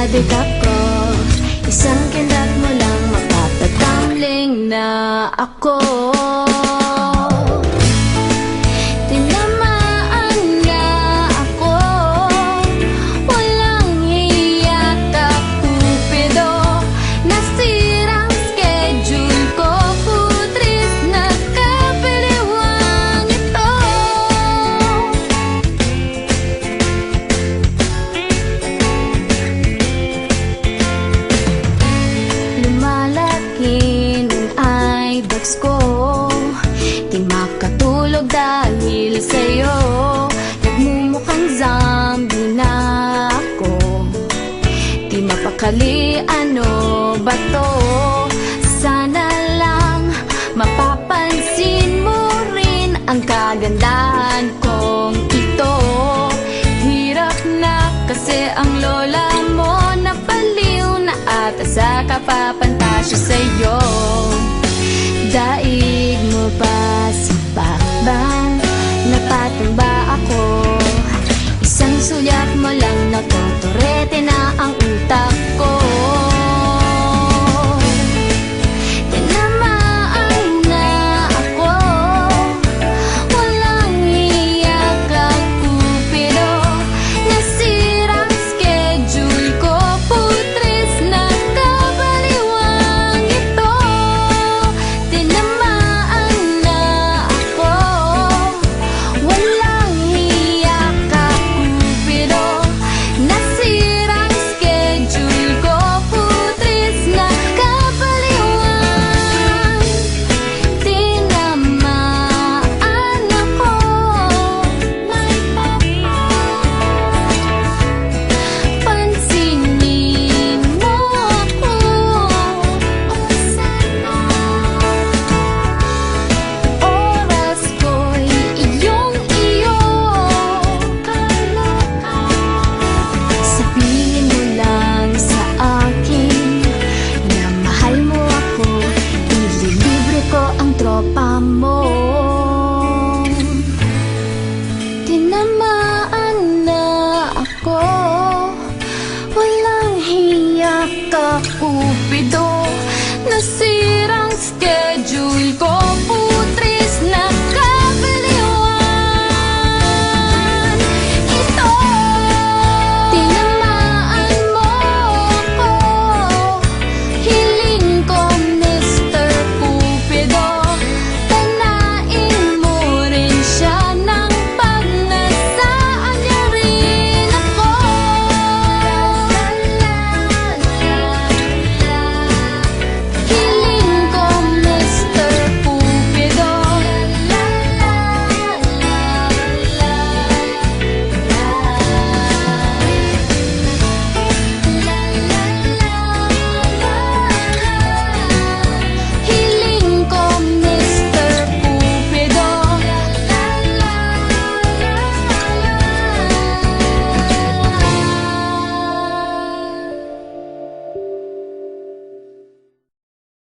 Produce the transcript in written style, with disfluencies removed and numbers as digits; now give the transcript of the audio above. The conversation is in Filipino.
adik ako. Isang kindat mo lang mapapatamling na ako. Tinamaan na ako, walang hiya ka Cupido. Nasirang schedule ko, putris na kapiliwang ito. Lumalaki ng eyebags ko, di makatulog dahil sa'yo. Nagmumukhang zombie na ako, di mapakali, ano ba to? Sana lang mapapansin mo rin ang kagandahan kong ito. Hirap na kasi ang lola mo, napaliw na ata sa kapapantasya sa'yo. Daig mo pa si Pakbang, napatang ba ako? Isang sulyap mo lang, natotorete na ang utak ko. Tinamaan na ako, walang hiya ka Cupido. Nasirang schedule ko, putris na kabaliwang ito. Tinamaan na ako, walang hiya ka Cupido. Nasirang schedule ko, putris na kabaliwang. Tinamaan ako, pansinin mo ako. Oras ko'y iyong-iyo. Sabihin mo lang sa akin na mahal mo ako, ililibre ko ang tropa mo. Tinamaan na ako, walang hiya ka Cupido.